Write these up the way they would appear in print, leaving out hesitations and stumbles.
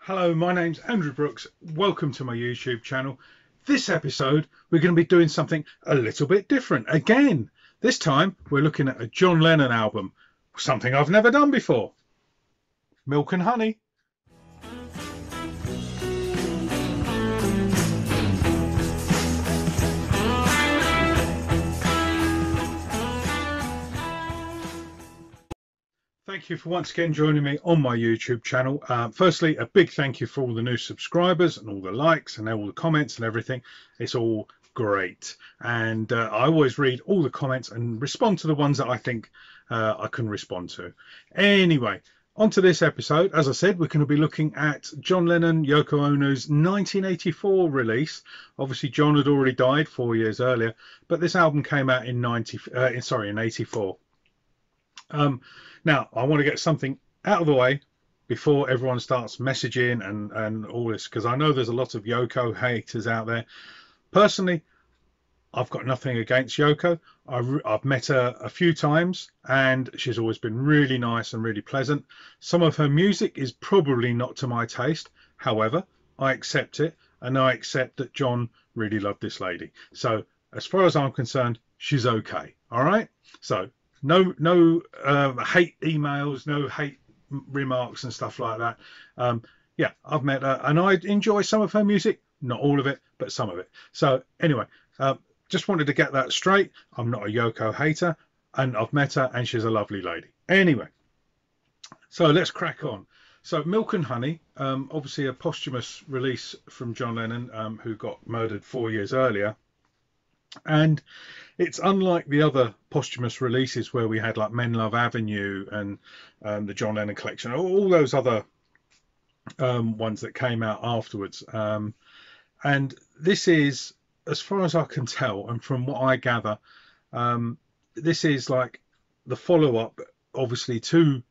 Hello, my name's Andrew Brooks. Welcome to my YouTube channel. This episode, we're going to be doing something a little bit different again. This time, we're looking at a John Lennon album, something I've never done before. Milk and Honey. Thank you for once again joining me on my YouTube channel. Firstly, a big thank you for all the new subscribers and all the likes and all the comments and everything. It's all great. And I always read all the comments and respond to the ones that I think I can respond to. Anyway, on to this episode. As I said, we're going to be looking at John Lennon, Yoko Ono's 1984 release. Obviously, John had already died 4 years earlier, but this album came out in 84. Now, I want to get something out of the way before everyone starts messaging and all this, because I know there's a lot of Yoko haters out there. Personally, I've got nothing against Yoko. I've met her a few times and she's always been really nice and really pleasant. Some of her music is probably not to my taste. However, I accept it, and I accept that John really loved this lady. So as far as I'm concerned, she's okay. All right. So no hate emails, no hate remarks and stuff like that. Yeah, I've met her and I enjoy some of her music, not all of it, but some of it. So anyway, just wanted to get that straight. I'm not a Yoko hater, and I've met her and she's a lovely lady. Anyway, so let's crack on. So Milk and Honey, obviously a posthumous release from John Lennon, who got murdered 4 years earlier. And it's unlike the other posthumous releases where we had like Men Love Avenue and the John Lennon collection, all those other ones that came out afterwards. And this is, as far as I can tell, and from what I gather, this is like the follow-up, obviously, to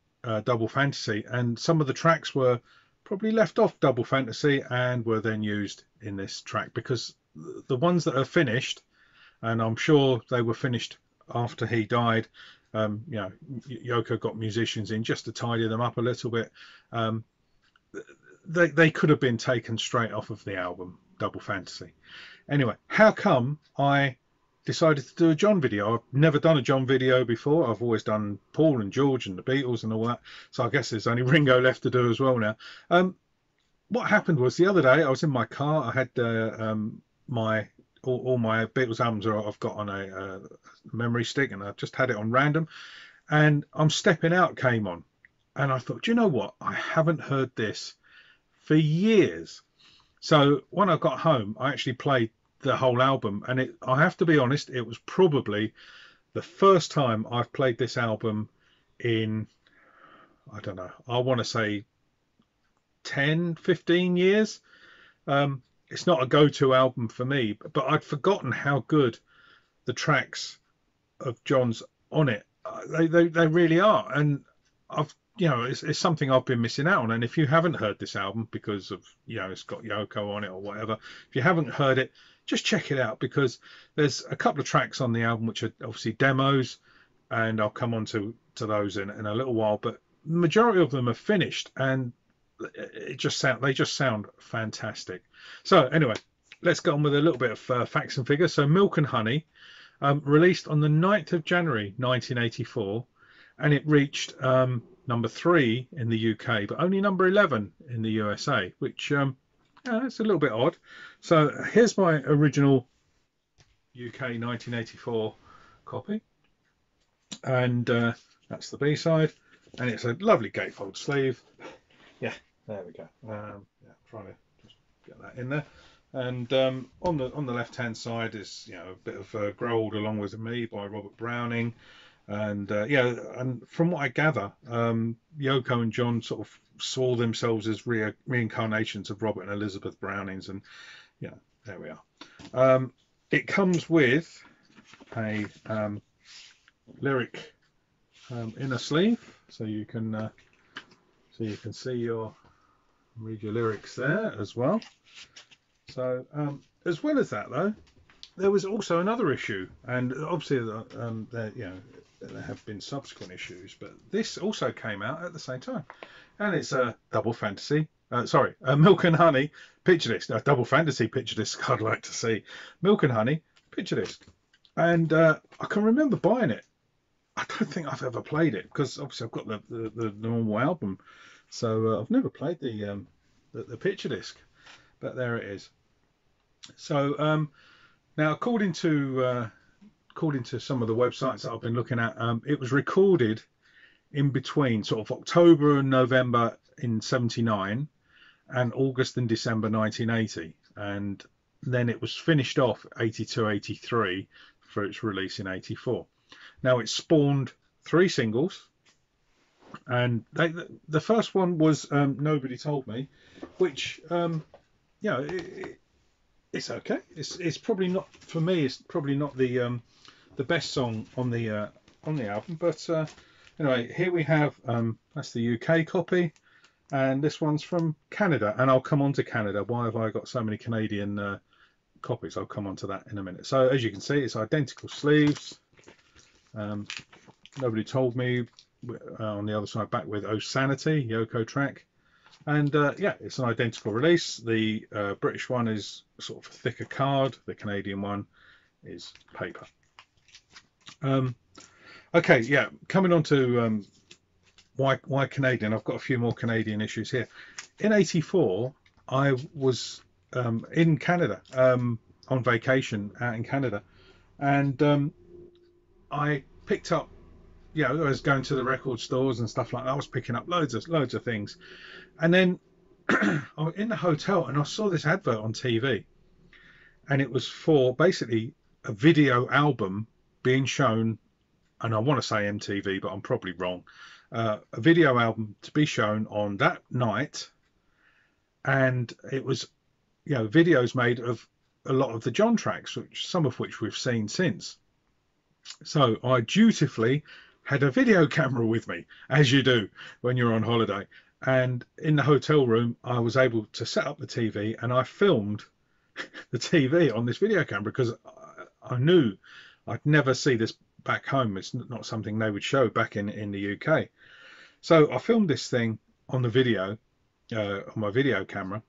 Double Fantasy. And some of the tracks were probably left off Double Fantasy and were then used in this track, because the ones that are finished, and I'm sure they were finished after he died. You know, Yoko got musicians in just to tidy them up a little bit. They could have been taken straight off of the album Double Fantasy. Anyway, how come I decided to do a John video? I've never done a John video before. I've always done Paul and George and the Beatles and all that. So I guess there's only Ringo left to do as well now. What happened was, the other day I was in my car. I had all my Beatles albums I've got on a memory stick, and I just had it on random, and I'm Stepping Out came on, and I thought, do you know what, I haven't heard this for years. So when I got home, I actually played the whole album, and I have to be honest, it was probably the first time I've played this album in, I don't know, I want to say 10-15 years. It's not a go-to album for me, but I'd forgotten how good the tracks of John's on it. They really are, and it's something I've been missing out on. And if you haven't heard this album because of, it's got Yoko on it or whatever, if you haven't heard it, just check it out, because there's a couple of tracks on the album which are obviously demos, and I'll come on to those in a little while. But the majority of them are finished, and they just sound fantastic. So anyway, let's get on with a little bit of facts and figures. So Milk and Honey, released on the 9th of January 1984, and it reached number 3 in the UK, but only number 11 in the USA, which it's a little bit odd. So here's my original UK 1984 copy, and that's the B-side, and it's a lovely gatefold sleeve. Yeah, there we go. Trying to just get that in there. And on the left hand side is a bit of Grow Old Along With Me by Robert Browning. And and from what I gather, Yoko and John sort of saw themselves as reincarnations of Robert and Elizabeth Brownings, and there we are. It comes with a lyric inner sleeve, so you can read your lyrics there as well. So as well as that, though, there was also another issue, and obviously there have been subsequent issues, but this also came out at the same time, and it's a Double Fantasy sorry, Milk and Honey picture disc, a double fantasy picture disc. I'd like to see Milk and Honey picture disc, and I can remember buying it. I don't think I've ever played it because obviously I've got the normal album, so I've never played the picture disc. But there it is. So now, according to some of the websites that I've been looking at, it was recorded in between sort of October and November in '79 and August and December 1980, and then it was finished off 82, 83 for its release in '84. Now it spawned 3 singles, and the first one was Nobody Told Me, which it's okay. It's probably not, for me, it's probably not the best song on the album, but anyway, here we have that's the UK copy, and this one's from Canada, and I'll come on to Canada. Why have I got so many Canadian copies? I'll come on to that in a minute. So as you can see, it's identical sleeves. Nobody Told Me on the other side, back with Oh Sanity, Yoko track. And yeah, it's an identical release. The British one is sort of a thicker card. The Canadian one is paper. Okay, yeah, coming on to why Canadian. I've got a few more Canadian issues here. In '84, I was in Canada on vacation out in Canada, and I picked up, I was going to the record stores and stuff like that. I was picking up loads of things, and then I was in the hotel and I saw this advert on TV, and it was for basically a video album being shown, and I want to say MTV, but I'm probably wrong. A video album to be shown on that night, and it was, videos made of a lot of the John tracks, some of which we've seen since. So I dutifully had a video camera with me, as you do when you're on holiday. And in the hotel room, I was able to set up the TV, and I filmed the TV on this video camera because I knew I'd never see this back home. It's not something they would show back in the UK. So I filmed this thing on the video, on my video camera,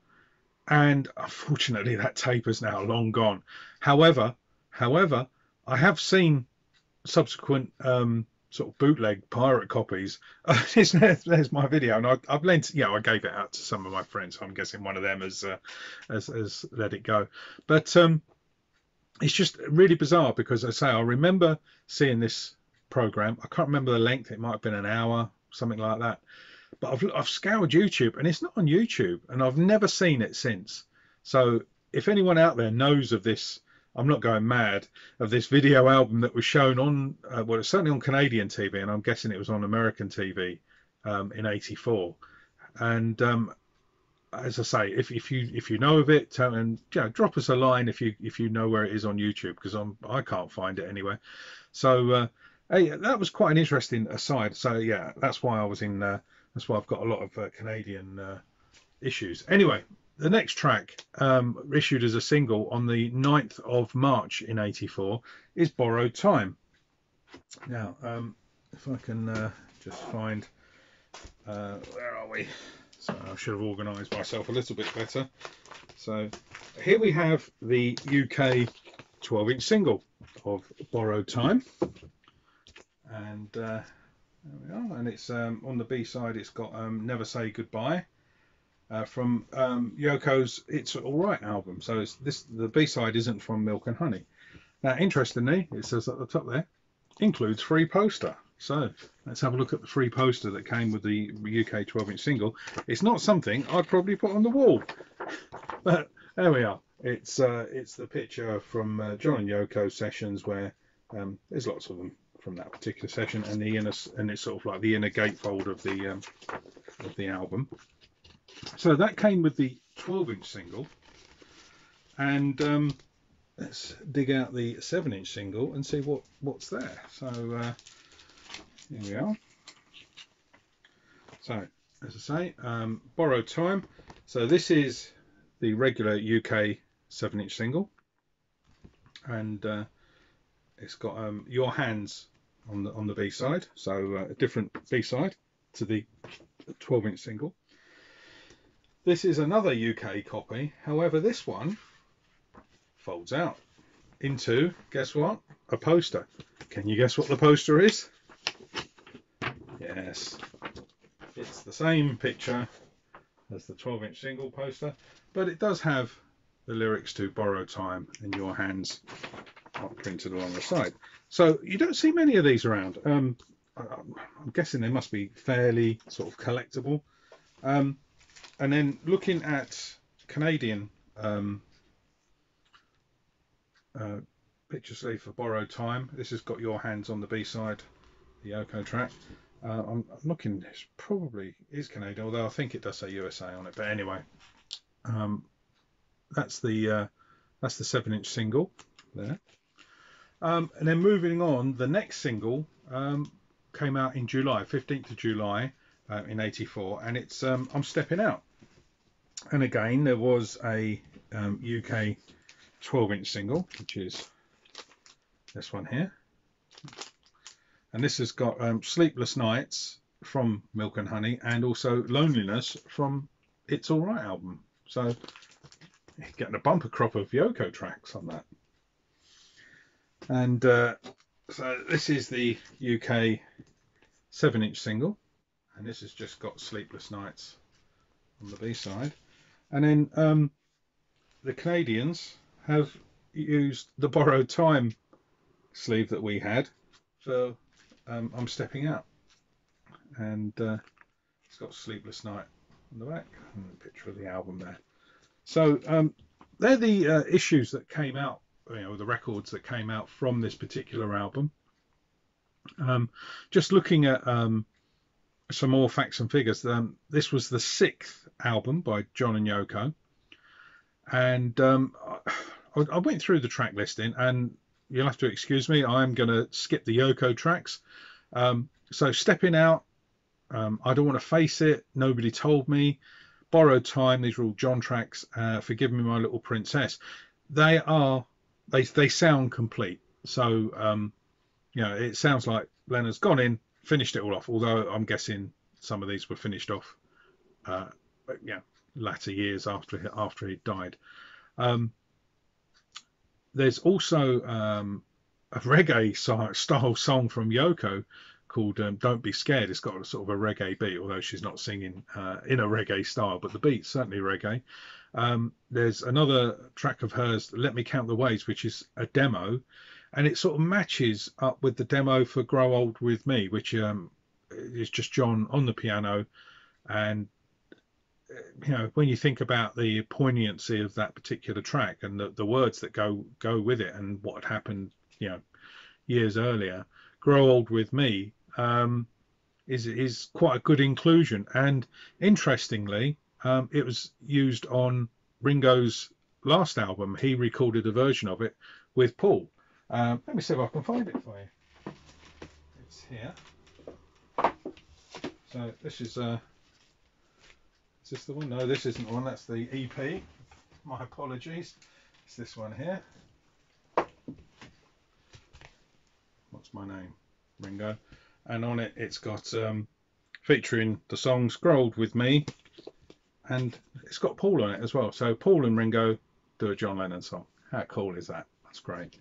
and unfortunately that tape is now long gone. However, I have seen subsequent sort of bootleg pirate copies. There's my video, and I've lent, I gave it out to some of my friends, so I'm guessing one of them has let it go. But it's just really bizarre because, as I say, I remember seeing this program. I can't remember the length. It might have been an hour, something like that. But I've scoured YouTube, and it's not on YouTube, and I've never seen it since. So if anyone out there knows of this, I'm not going mad, of this video album that was shown on, well, it's certainly on Canadian TV, and I'm guessing it was on American TV in '84. And as I say, if you know of it, and drop us a line if you know where it is on YouTube, because I can't find it anywhere. So hey, that was quite an interesting aside. So yeah, that's why I was in. That's why I've got a lot of Canadian issues. Anyway, the next track, issued as a single on the 9th of March in '84, is Borrowed Time. Now, if I can just find, where are we? So I should have organised myself a little bit better. So here we have the UK 12-inch single of Borrowed Time. And there we are. And it's on the B side, it's got Never Say Goodbye. From Yoko's It's Alright album. So the B-side isn't from Milk and Honey. Now, interestingly, it says at the top there, includes free poster. So let's have a look at the free poster that came with the UK 12-inch single. It's not something I'd probably put on the wall, but there we are. It's the picture from John and Yoko sessions, where there's lots of them from that particular session, and it's sort of like the inner gatefold of the album. So that came with the 12-inch single, and let's dig out the 7-inch single and see what's there. So here we are. So as I say, Borrowed Time. So this is the regular UK 7-inch single, and it's got Your Hands on the B side. So a different B side to the 12-inch single. This is another UK copy. However, this one folds out into, guess what? A poster. Can you guess what the poster is? Yes, it's the same picture as the 12-inch single poster, but it does have the lyrics to Borrowed Time in Your Hands printed along the side. So you don't see many of these around. I'm guessing they must be fairly sort of collectible. And then looking at Canadian picture sleeve for Borrowed Time, this has got Your Hands on the B-side, the Yoko track. I'm looking, it probably is Canadian, although I think it does say USA on it. But anyway, that's the 7-inch single there. And then moving on, the next single came out in July, 15th of July in '84, and it's I'm Stepping Out. And again, there was a UK 12-inch single, which is this one here. And this has got Sleepless Nights from Milk and Honey, and also Loneliness from It's Alright album. So you're getting a bumper crop of Yoko tracks on that. And so this is the UK 7-inch single, and this has just got Sleepless Nights on the B-side. And then the Canadians have used the Borrowed Time sleeve that we had for I'm Stepping Out, and it's got Sleepless Night on the back and a picture of the album there. So they're the issues that came out, you know, the records that came out from this particular album. Just looking at some more facts and figures, this was the 6th album by John and Yoko, and I went through the track listing, and you'll have to excuse me, I'm going to skip the Yoko tracks. So Stepping Out, I Don't Want to Face It, Nobody Told Me, Borrowed Time, these are all John tracks. Forgive Me My Little Princess. They sound complete. So you know, it sounds like Lennon's gone in, finished it all off, although I'm guessing some of these were finished off latter years after he died. There's also a reggae style song from Yoko called Don't Be Scared. It's got a sort of a reggae beat, although she's not singing in a reggae style, but the beat's certainly reggae. There's another track of hers, Let Me Count the Ways, which is a demo, and it sort of matches up with the demo for Grow Old With Me, which is just John on the piano. And you know, when you think about the poignancy of that particular track and the words that go with it and what had happened, you know, years earlier, Grow Old With Me is quite a good inclusion. And interestingly, it was used on Ringo's last album. He recorded a version of it with Paul. Let me see if I can find it for you. It's here. So this is is this the one? No, this isn't the one. That's the EP. My apologies. It's this one here. What's my name? Ringo. And on it, it's got featuring the songs Grow Old With Me, and it's got Paul on it as well. So Paul and Ringo do a John Lennon song. How cool is that? That's great.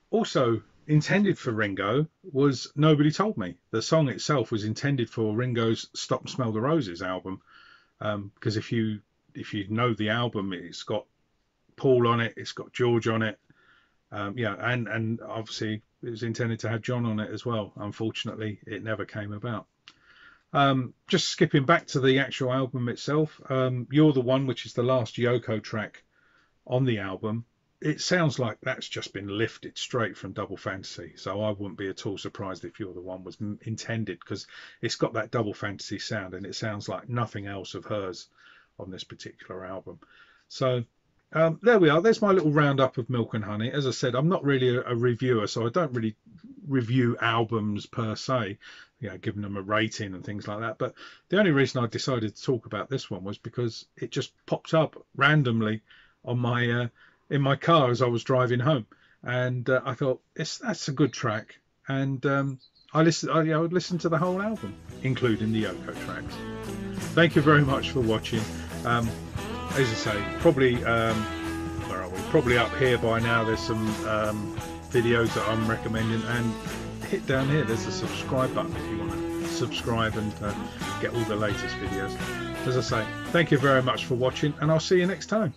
Also intended for Ringo was Nobody Told Me. The song itself was intended for Ringo's Stop and Smell the Roses album, because if you know the album, it's got Paul on it, it's got George on it, and obviously it was intended to have John on it as well. Unfortunately, it never came about. Just skipping back to the actual album itself, You're the One, which is the last Yoko track on the album, it sounds like that's just been lifted straight from Double Fantasy. So I wouldn't be at all surprised if You're the One was intended, because it's got that Double Fantasy sound and it sounds like nothing else of hers on this particular album. So there we are. There's my little roundup of Milk and Honey. As I said, I'm not really a reviewer, so I don't really review albums per se, you know, giving them a rating and things like that. But the only reason I decided to talk about this one was because it just popped up randomly on my in my car as I was driving home, and I thought that's a good track, and I would listen to the whole album, including the Yoko tracks. Thank you very much for watching. As I say, probably where are we? Probably up here by now. There's some videos that I'm recommending, and hit down here. There's a subscribe button if you want to subscribe and get all the latest videos. As I say, thank you very much for watching, and I'll see you next time.